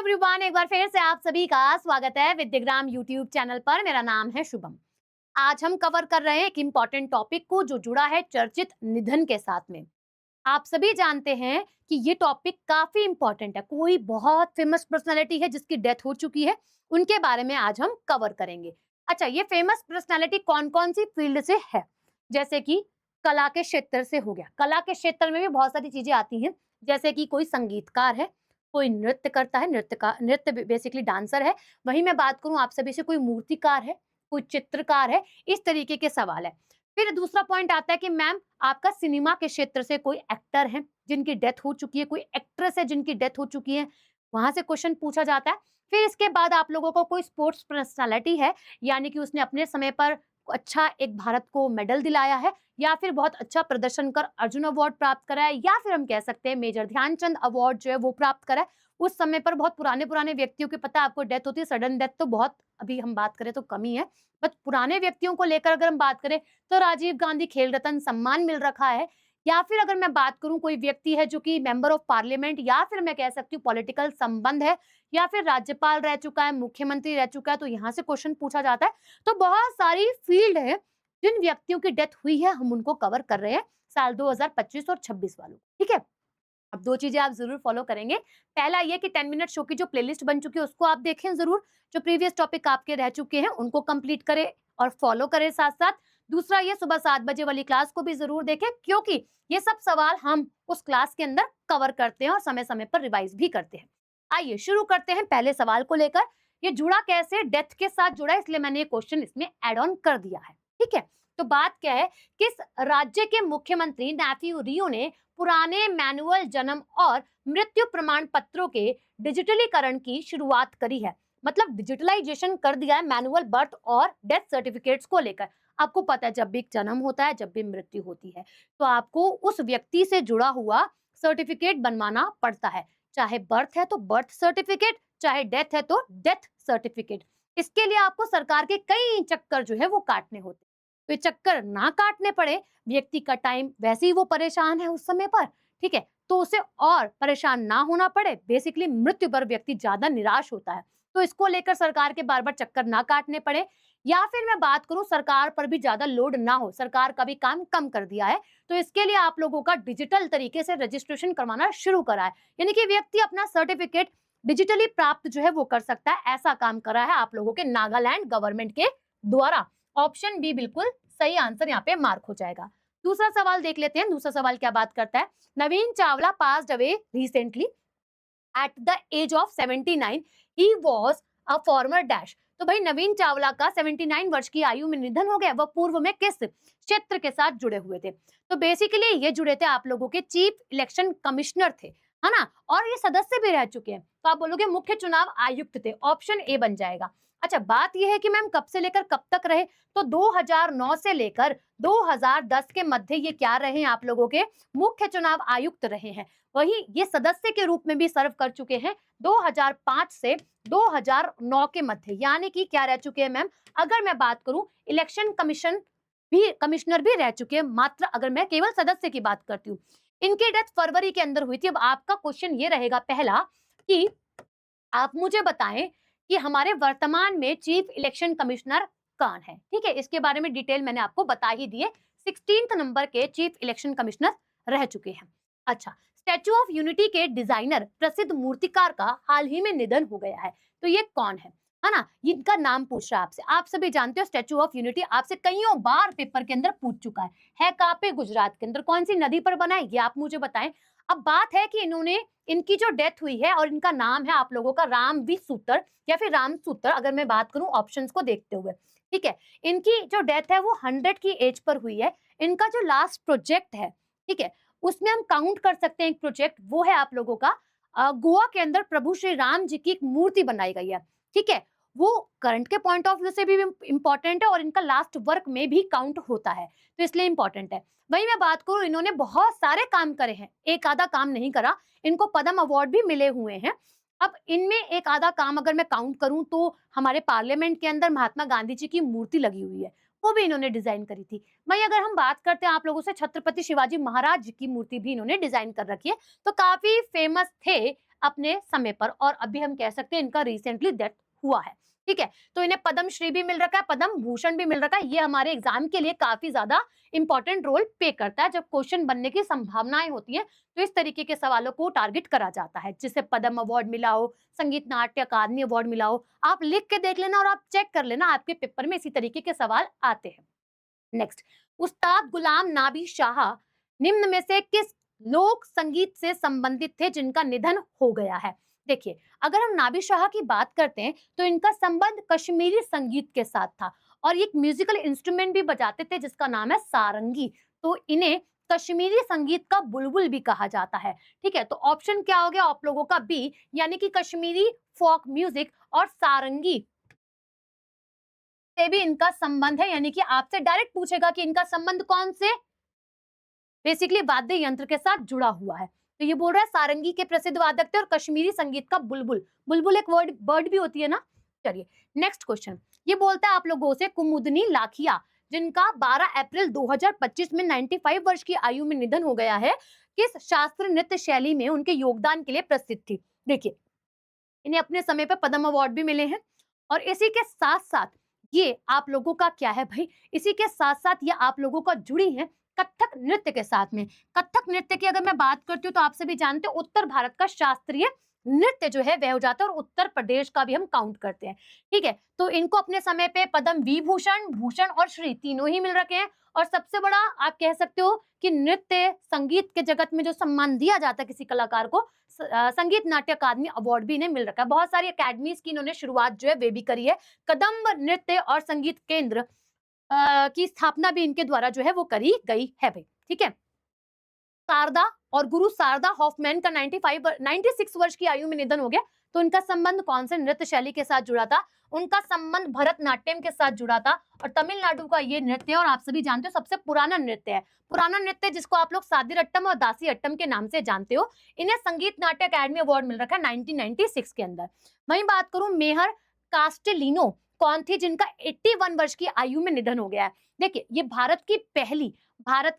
Everyone, एक बार फिर से आप सभी का स्वागत है विद्याग्राम यूट्यूब चैनल पर। मेरा नाम है शुभम। आज हम कवर कर रहे हैं एक इम्पॉर्टेंट टॉपिक को जो जुड़ा है चर्चित निधन के साथ में। आप सभी जानते हैं कि ये टॉपिक काफी इम्पॉर्टेंट है। कोई बहुत फेमस पर्सनालिटी है जिसकी डेथ हो चुकी है, उनके बारे में आज हम कवर करेंगे। अच्छा, ये फेमस पर्सनालिटी कौन कौन सी फील्ड से है? जैसे कि कला के क्षेत्र से हो गया। कला के क्षेत्र में भी बहुत सारी चीजें आती हैं, जैसे कि कोई संगीतकार है, कोई नृत्य करता है, नृत्य बेसिकली डांसर है। वहीं मैं बात करूं आप सभी से, कोई मूर्तिकार है, कोई चित्रकार है, इस तरीके के सवाल है। फिर दूसरा पॉइंट आता है कि मैम आपका सिनेमा के क्षेत्र से कोई एक्टर है जिनकी डेथ हो चुकी है, कोई एक्ट्रेस है जिनकी डेथ हो चुकी है, वहां से क्वेश्चन पूछा जाता है। फिर इसके बाद आप लोगों को कोई स्पोर्ट्स पर्सनालिटी है, यानी कि उसने अपने समय पर अच्छा एक भारत को मेडल दिलाया है, या फिर बहुत अच्छा प्रदर्शन कर अर्जुन अवार्ड प्राप्त करा है, या फिर हम कह सकते हैं मेजर ध्यानचंद अवार्ड जो है वो प्राप्त करा है। उस समय पर बहुत पुराने पुराने व्यक्तियों की पता है आपको डेथ होती है, सडन डेथ तो बहुत अभी हम बात करें तो कम ही है, बट पुराने व्यक्तियों को लेकर अगर हम बात करें तो राजीव गांधी खेल रत्न सम्मान मिल रखा है। या फिर अगर मैं बात करूं कोई व्यक्ति है जो कि मेंबर ऑफ पार्लियामेंट, या फिर मैं कह सकती हूँ पॉलिटिकल संबंध है, या फिर राज्यपाल रह चुका है, मुख्यमंत्री रह चुका है, तो यहाँ से क्वेश्चन पूछा जाता है। तो बहुत सारी फील्ड है, जिन व्यक्तियों की डेथ हुई है हम उनको कवर कर रहे हैं साल 2025 और 26 वालों, ठीक है। अब दो चीजें आप जरूर फॉलो करेंगे। पहला ये कि 10 मिनट शो की जो प्लेलिस्ट बन चुकी है उसको आप देखें जरूर, जो प्रीवियस टॉपिक आपके रह चुके हैं उनको कंप्लीट करें और फॉलो करें साथ साथ। दूसरा ये सुबह 7 बजे वाली क्लास को भी जरूर देखें, क्योंकि ये सब सवाल हम उस क्लास के अंदर कवर करते हैं और समय समय पर रिवाइज भी करते हैं। आइए शुरू करते हैं पहले सवाल को लेकर। ये जुड़ा कैसे, डेथ के साथ जुड़ा, इसलिए मैंने ये क्वेश्चन इसमें एड ऑन कर दिया है, ठीक है। तो बात क्या है, किस राज्य के मुख्यमंत्री नेफ्यू रियो ने पुराने मैनुअल जन्म और मृत्यु प्रमाण पत्रों के डिजिटलीकरण की शुरुआत करी है? मतलब डिजिटलाइजेशन कर दिया है मैनुअल बर्थ और डेथ सर्टिफिकेट्स को लेकर। आपको पता है जब भी जन्म होता है, जब भी मृत्यु होती है, तो आपको उस व्यक्ति से जुड़ा हुआ सर्टिफिकेट बनवाना पड़ता है। चाहे बर्थ है तो बर्थ सर्टिफिकेट, चाहे डेथ है तो डेथ सर्टिफिकेट। इसके लिए आपको सरकार के कई चक्कर जो है वो काटने होते हैं। तो ये चक्कर ना काटने पड़े, व्यक्ति का टाइम वैसे ही वो परेशान है उस समय पर, ठीक है, तो उसे और परेशान ना होना पड़े, बेसिकली मृत्यु पर व्यक्ति ज्यादा निराश होता है, तो इसको लेकर सरकार के बार बार चक्कर ना काटने पड़े। या फिर मैं बात करूं सरकार पर भी ज्यादा लोड ना हो, सरकार का भी काम कम कर दिया है, तो इसके लिए आप लोगों का डिजिटल तरीके से रजिस्ट्रेशन करवाना शुरू करा है, यानी कि व्यक्ति अपना सर्टिफिकेट डिजिटली प्राप्त जो है वो कर सकता है। ऐसा काम करा है आप लोगों के नागालैंड गवर्नमेंट के द्वारा। ऑप्शन बी बिल्कुल सही आंसर यहाँ पे मार्क हो जाएगा। दूसरा सवाल देख लेते हैं। दूसरा सवाल क्या बात करता है, Naveen Chawla passed away recently at the age of 79, he was a former dash. तो भाई नवीन चावला का 79 वर्ष की आयु में निधन हो गया। वह पूर्व में किस क्षेत्र के साथ जुड़े हुए थे? तो बेसिकली ये जुड़े थे आप लोगों के चीफ इलेक्शन कमिश्नर थे, है ना, और ये सदस्य भी रह चुके हैं, तो आप बोलोगे मुख्य चुनाव आयुक्त थे। ऑप्शन ए बन जाएगा। अच्छा, बात यह है कि मैम कब से लेकर कब तक रहे, तो 2009 से लेकर 2010 के मध्य ये क्या रहे हैं, आप लोगों के मुख्य चुनाव आयुक्त रहे हैं। वही ये सदस्य के रूप में भी सर्व कर चुके हैं 2005 से 2009 के मध्य, यानी कि क्या रह चुके हैं मैम, अगर मैं बात करूं इलेक्शन कमिश्नर भी रह चुके हैं। मात्र अगर मैं केवल सदस्य की बात करती हूँ, इनकी डेथ फरवरी के अंदर हुई थी। अब आपका क्वेश्चन ये रहेगा पहला कि आप मुझे बताएं कि हमारे वर्तमान में चीफ इलेक्शन कमिश्नर कौन है, ठीक है। इसके बारे में डिटेल मैंने आपको बता ही दी है। 16 नंबर के चीफ इलेक्शन कमिश्नर रह चुके हैं। अच्छा, स्टैचू ऑफ यूनिटी के डिजाइनर प्रसिद्ध मूर्तिकार का हाल ही में निधन हो गया है, तो ये कौन है ना, इनका नाम पूछ रहा है आपसे। आप सभी जानते हो स्टैचू ऑफ यूनिटी आपसे कईयों बार पेपर के अंदर पूछ चुका है कहाँ पे, गुजरात के अंदर। कौन सी नदी पर बना है ये आप मुझे बताएं। अब बात है कि इनकी जो डेथ हुई है और इनका नाम है आप लोगों का रामवी सूत्र या फिर राम सूत्र, अगर मैं बात करूं ऑप्शंस को देखते हुए, ठीक है। इनकी जो डेथ है वो 100 की एज पर हुई है। इनका जो लास्ट प्रोजेक्ट है, ठीक है, उसमें हम काउंट कर सकते हैं एक प्रोजेक्ट, वो है आप लोगों का गोवा के अंदर प्रभु श्री राम जी की एक मूर्ति बनाई गई है, ठीक है। वो करंट के पॉइंट ऑफ व्यू से भी इंपॉर्टेंट है और इनका लास्ट वर्क में भी काउंट होता है, तो इसलिए इंपॉर्टेंट है। वही मैं बात करूं, इन्होंने बहुत सारे काम करे हैं, एक आधा काम नहीं करा। इनको पद्म अवार्ड भी मिले हुए हैं। अब इनमें एक आधा काम अगर मैं काउंट करूं तो हमारे पार्लियामेंट के अंदर महात्मा गांधी जी की मूर्ति लगी हुई है, वो भी इन्होंने डिजाइन करी थी। वही अगर हम बात करते हैं आप लोगों से, छत्रपति शिवाजी महाराज जी की मूर्ति भी इन्होंने डिजाइन कर रखी है, तो काफी फेमस थे अपने समय पर, और अभी हम कह सकते हैं इनका रिसेंटली डेथ हुआ है। ठीक है, तो इन्हें पद्म श्री भी मिल रखा है, पद्म भूषण भी मिल रखा है। ये हमारे एग्जाम के लिए काफी ज्यादा इंपॉर्टेंट रोल प्ले करता है। जब क्वेश्चन बनने की संभावनाएं होती हैं तो इस तरीके के सवालों को टारगेट करा जाता है, जिसे पद्म अवार्ड मिला हो, संगीत नाट्य अकादमी अवार्ड मिला हो। आप लिख के देख लेना और आप चेक कर लेना, आपके पेपर में इसी तरीके के सवाल आते हैं। नेक्स्ट, उस्ताद गुलाम नबी शाह निम्न में से किस लोक संगीत से संबंधित थे जिनका निधन हो गया है? देखिए, अगर हम नाबी शाह की बात करते हैं तो इनका संबंध कश्मीरी संगीत के साथ था, और एक म्यूजिकल इंस्ट्रूमेंट भी बजाते थे जिसका नाम है सारंगी। तो इन्हें कश्मीरी संगीत का बुलबुल भी कहा जाता है। ठीक है, तो ऑप्शन क्या हो गया आप लोगों का? बी, यानी कि कश्मीरी फोक म्यूजिक और सारंगी से भी इनका संबंध है, यानी कि आपसे डायरेक्ट पूछेगा कि इनका संबंध कौन से बेसिकली वाद्य यंत्र के साथ जुड़ा हुआ है। तो ये बोल रहा है सारंगी के प्रसिद्ध वादक थे और कश्मीरी संगीत का बुलबुल। बुलबुल एक वर्ड बर्ड भी होती है ना। चलिए नेक्स्ट क्वेश्चन, ये बोलता है आप लोगों से कुमुदनी लाखिया जिनका 12 अप्रैल 2025 में 95 वर्ष की आयु में निधन हो गया है, किस शास्त्रीय नृत्य शैली में उनके योगदान के लिए प्रसिद्ध थी? देखिए, इन्हें अपने समय पे पद्म अवार्ड भी मिले हैं, और इसी के साथ साथ ये आप लोगों का क्या है भाई, इसी के साथ साथ ये आप लोगों का जुड़ी है कथक नृत्य के साथ में। कथक नृत्य की अगर मैं बात करती हूँ तो आप सभी जानते हो उत्तर भारत का शास्त्रीय नृत्य जो है वह हो जाता है, और उत्तर प्रदेश का भी हम काउंट करते हैं। ठीक है, तो इनको अपने समय पे पद्म विभूषण, भूषण और श्री तीनों ही मिल रखे हैं। और सबसे बड़ा आप कह सकते हो कि नृत्य संगीत के जगत में जो सम्मान दिया जाता है किसी कलाकार को, संगीत नाट्य अकादमी अवार्ड भी इन्हें मिल रखा है। बहुत सारी अकेडमीज की इन्होंने शुरुआत जो है वे भी करी है। कदम्ब नृत्य और संगीत केंद्र की स्थापना भी इनके द्वारा जो है वो करी गई है भाई। ठीक है, शारदा और गुरु शारदा हॉफमैन का 96 वर्ष की आयु में निधन हो गया। तो उनका संबंध कौन से नृत्य शैली के साथ जुड़ा था? उनका संबंध भरतनाट्यम के साथ जुड़ा था, और तमिलनाडु का ये नृत्य है, और आप सभी जानते हो सबसे पुराना नृत्य है। पुराना नृत्य जिसको आप लोग सादिरट्टम और दासी अट्टम के नाम से जानते हो। इन्हें संगीत नाट्य अकादमी अवार्ड मिल रखा है 1996 के अंदर। वहीं बात करूं मेहर कास्टेलिनो कौन थी जिनका 81 वर्ष की आयु में निधन हो गया है? देखिए, ये भारत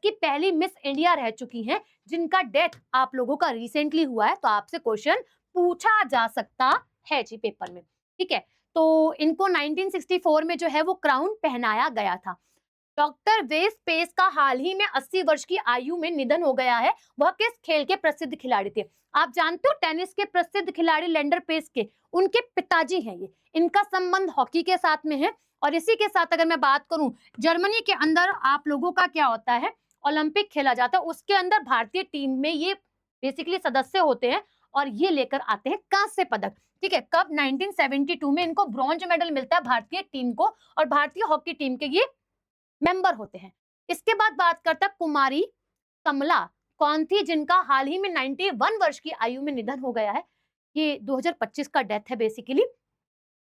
की पहली मिस इंडिया रह चुकी हैं जिनका डेथ आप लोगों का रिसेंटली हुआ है। तो आपसे क्वेश्चन पूछा जा सकता है जी पेपर में। ठीक है, तो इनको 1964 में जो है वो क्राउन पहनाया गया था। डॉक्टर वेस पेस का हाल ही में 80 वर्ष की आयु में निधन हो गया है। वह किस खेल के प्रसिद्ध खिलाड़ी थे? आप जानते हो टेनिस के प्रसिद्ध खिलाड़ी लेंडर पेस के उनके पिताजी हैं ये। इनका संबंध हॉकी के साथ में है। और इसी के साथ अगर मैं बात करूं, जर्मनी के अंदर आप लोगों का क्या होता है, ओलंपिक खेला जाता है, उसके अंदर भारतीय टीम में ये बेसिकली सदस्य होते हैं, और ये लेकर आते हैं कांस्य पदक। ठीक है, कब? 1972 में इनको ब्रॉन्ज मेडल मिलता है भारतीय टीम को, और भारतीय हॉकी टीम के ये मेंबर होते हैं। इसके बाद बात करता कुमारी कमला कौन थी जिनका हाल ही में 91 वर्ष की आयु में निधन हो गया है? ये 2025 का डेथ है बेसिकली।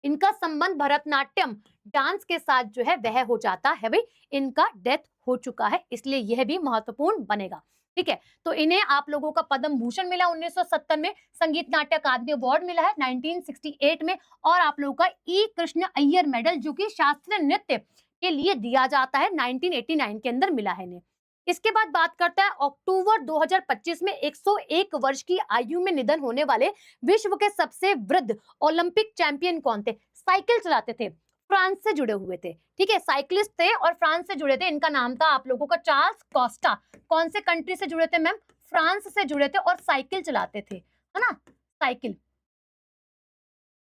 इनका संबंध भरतनाट्यम डांस के साथ जो है वह हो जाता है भाई। इनका डेथ हो चुका है, इसलिए यह भी महत्वपूर्ण बनेगा। ठीक है, तो इन्हें आप लोगों का पद्म भूषण मिला 1970 में, संगीत नाट्य अकादमी अवार्ड मिला है 1968 में, और आप लोगों का ई कृष्ण अय्यर मेडल जो कि शास्त्रीय नृत्य के लिए दिया जाता है 1989 के अंदर मिला है इन्हें। इसके बाद बात करता है अक्टूबर 2025 में 101 वर्ष की आयु में निधन होने वाले विश्व के सबसे वृद्ध ओलंपिक चैंपियन कौन थे? साइकिल चलाते थे, फ्रांस से जुड़े हुए थे। ठीक है, साइकिलिस्ट थे और फ्रांस से जुड़े थे। इनका नाम था आप लोगों का चार्ल्स कोस्टा। कौन से कंट्री से जुड़े थे मैम? फ्रांस से जुड़े थे, और साइकिल चलाते थे, है ना, साइकिल।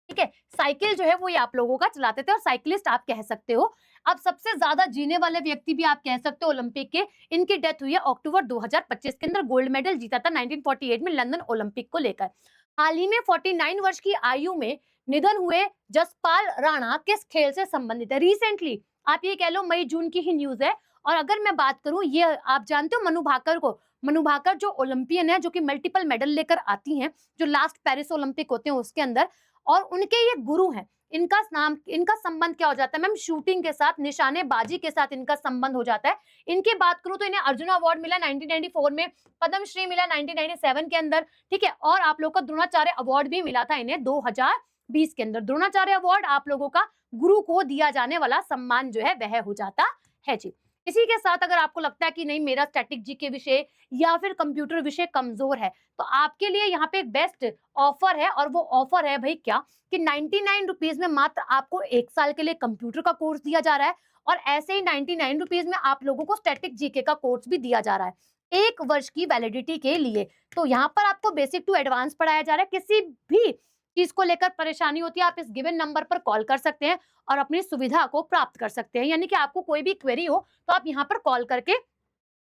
ठीक है, साइकिल जो है वो ये आप लोगों का चलाते थे, और साइकिलिस्ट आप कह सकते हो। अब सबसे ज्यादा जीने वाले व्यक्ति भी आप कह सकते हो ओलंपिक के, इनकी डेथ हुई है अक्टूबर 2025 के अंदर। गोल्ड मेडल जीता था 1948 में लंदन ओलंपिक को लेकर। हाल ही में 49 वर्ष की आयु में निधन हुए जसपाल राणा किस खेल से संबंधित है? रिसेंटली आप ये कह लो मई जून की ही न्यूज है। और अगर मैं बात करूं, ये आप जानते हो मनु भाकर को? मनु भाकर जो ओलंपियन है, जो कि मल्टीपल मेडल लेकर आती हैं, जो लास्ट पेरिस ओलंपिक होते हैं उसके अंदर, और उनके ये गुरु हैं। इनका नाम, इनका संबंध क्या हो जाता है मैम? शूटिंग के साथ, निशानेबाजी के साथ इनका संबंध हो जाता है। इनकी बात करूं तो इन्हें अर्जुन अवार्ड मिला 1994 में, पद्मश्री मिला 1997 के अंदर। ठीक है, और आप लोगों को द्रोणाचार्य अवार्ड भी मिला था इन्हें 2020 के अंदर। द्रोणाचार्य अवार्ड आप लोगों का गुरु को दिया जाने वाला सम्मान जो है वह हो जाता है जी। इसी के साथ अगर आपको लगता है कि नहीं मेरा स्टैटिक जीके विषय या फिर कंप्यूटर विषय कमजोर है, तो आपके लिए यहाँ पे एक बेस्ट ऑफर है, और वो ऑफर है भाई क्या, कि 99 रुपीज में मात्र आपको 1 साल के लिए कंप्यूटर का कोर्स दिया जा रहा है, और ऐसे ही 99 रुपीज में आप लोगों को स्टैटिक जीके का कोर्स भी दिया जा रहा है 1 वर्ष की वैलिडिटी के लिए। तो यहाँ पर आपको बेसिक टू एडवांस पढ़ाया जा रहा है। किसी भी चीज को लेकर परेशानी होती है, आप इस गिवन नंबर पर कॉल कर सकते हैं और अपनी सुविधा को प्राप्त कर सकते हैं। यानी कि आपको कोई भी क्वेरी हो तो आप यहाँ पर कॉल करके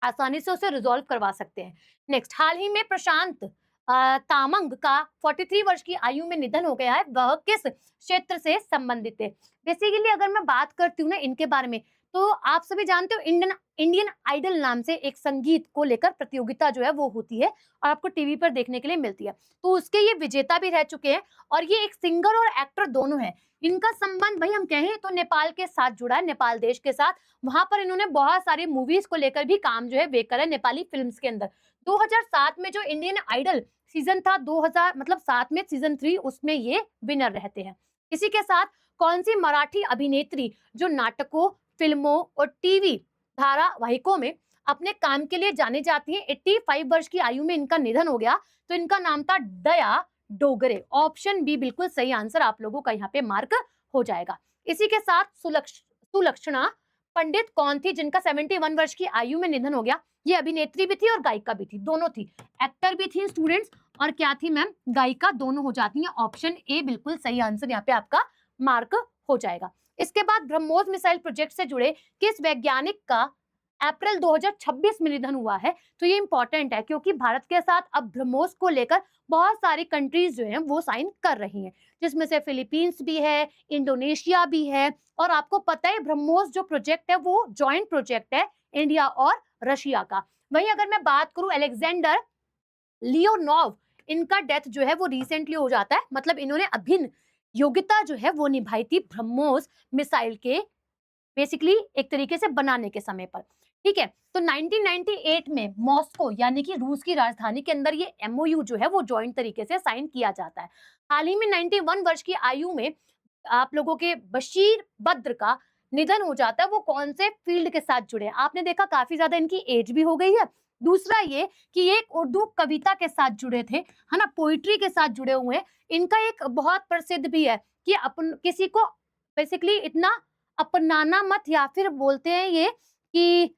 आसानी से उसे रिजॉल्व करवा सकते हैं। नेक्स्ट, हाल ही में प्रशांत तामंग का 43 वर्ष की आयु में निधन हो गया है। वह किस क्षेत्र से संबंधित है? बेसिकली अगर मैं बात करती हूँ ना इनके बारे में, तो आप सभी जानते हो इंडियन आइडल नाम से एक संगीत को लेकर प्रतियोगिता जो है वो होती है, और आपको टीवी पर देखने के लिए मिलती है। तो उसके ये विजेता भी रह चुके हैं, और ये एक सिंगर और एक्टर दोनों हैं। इनका संबंध भाई हम कहें तो नेपाल के साथ जुड़ा है, नेपाल देश के साथ। वहां पर इन्होंने बहुत सारी मूवीज को लेकर भी काम जो है वे करा है नेपाली फिल्म्स के अंदर। 2007 में जो इंडियन आइडल सीजन था, 2000 मतलब 7 में सीजन 3, उसमें ये विनर रहते हैं। इसी के साथ कौन सी मराठी अभिनेत्री जो नाटकों, फिल्मों और टीवी धारावाहिकों में अपने काम के लिए जाने जाती हैं, 85 वर्ष की आयु में इनका निधन हो गया। तो इनका नाम था दया डोगरे। ऑप्शन बी बिल्कुल सही आंसर आप लोगों का यहाँ पे मार्क हो जाएगा। इसी के साथ सुलक्षणा पंडित कौन थी जिनका 71 वर्ष की आयु में निधन हो गया? ये अभिनेत्री भी थी और गायिका भी थी, दोनों थी। एक्टर भी थी स्टूडेंट्स, और क्या थी मैम? गायिका दोनों हो जाती हैं। ऑप्शन ए बिल्कुल सही आंसर यहाँ पे आपका मार्क हो जाएगा। इसके बाद ब्रह्मोस मिसाइल प्रोजेक्ट से जुड़े किस वैज्ञानिक का अप्रैल 2026 में निधन हुआ है? तो ये इंपॉर्टेंट है क्योंकि भारत के साथ अब ब्रह्मोस को लेकर बहुत सारी कंट्रीज जो हैं वो साइन कर रही हैं, जिसमें से फिलीपींस भी है, इंडोनेशिया भी है। और आपको पता है ब्रह्मोस जो प्रोजेक्ट है वो जॉइंट प्रोजेक्ट है इंडिया और रशिया का। वहीं अगर मैं बात करूं अलेक्जेंडर लियोनोव, इनका डेथ जो है वो रिसेंटली हो जाता है, मतलब इन्होंने अभिन्न योग्यता जो है वो निभाई थी ब्रह्मोस मिसाइल के बेसिकली एक तरीके से बनाने के समय पर। ठीक है, तो 1998 में मॉस्को यानी कि रूस की राजधानी के अंदर ये एमओयू जो है वो जॉइंट तरीके से साइन किया जाता है। हाल ही में 91 वर्ष की आयु में आप लोगों के बशीर बद्र का निधन हो जाता है। वो कौन से फील्ड के साथ जुड़े हैं? आपने देखा काफी ज्यादा इनकी एज भी हो गई है। दूसरा ये कि ये एक उर्दू कविता के साथ जुड़े थे, है ना, पोइट्री के साथ जुड़े हुए हैं। इनका एक बहुत प्रसिद्ध भी है कि अपन किसी को बेसिकली इतना अपनाना मत, या फिर बोलते हैं ये कि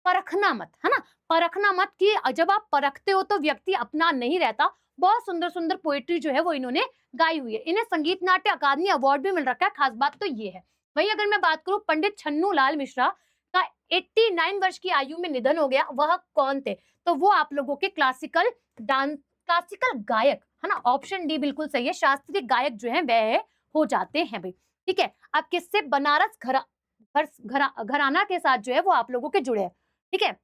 परखना मत, है ना, परखना मत, कि जब आप परखते हो तो व्यक्ति अपना नहीं रहता। बहुत सुंदर सुंदर पोएट्री जो है वो इन्होंने गाई हुई है। इन्हें संगीत नाट्य अकादमी अवार्ड भी मिल रखा है, खास बात तो ये है। वहीं अगर मैं बात करूं पंडित छन्नू लाल मिश्रा का 89 वर्ष की आयु में निधन हो गया, वह कौन थे? तो वो आप लोगों के क्लासिकल गायक, है ना, ऑप्शन डी बिल्कुल सही है, शास्त्रीय गायक जो है वह हो जाते हैं भाई। ठीक है, अब किससे? बनारस घराना के साथ जो है वो आप लोगों के जुड़े हैं। ठीक है,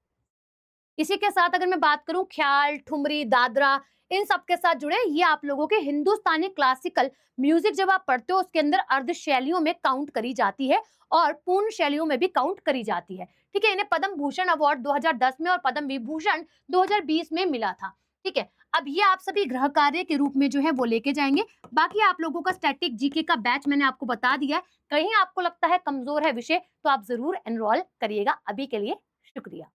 इसी के साथ अगर मैं बात करूं ख्याल, ठुमरी, दादरा, इन सब के साथ जुड़े ये आप लोगों के हिंदुस्तानी क्लासिकल म्यूजिक जब आप पढ़ते हो उसके अंदर अर्ध शैलियों में काउंट करी जाती है और पूर्ण शैलियों में भी काउंट करी जाती है। ठीक है, इन्हें पद्म भूषण अवार्ड 2010 में और पद्म विभूषण 2020 में मिला था। ठीक है, अब ये आप सभी गृह कार्य के रूप में जो है वो लेके जाएंगे। बाकी आप लोगों का स्टैटिक जीके का बैच मैंने आपको बता दिया है। कहीं आपको लगता है कमजोर है विषय तो आप जरूर एनरोल करिएगा। अभी के लिए शुक्रिया।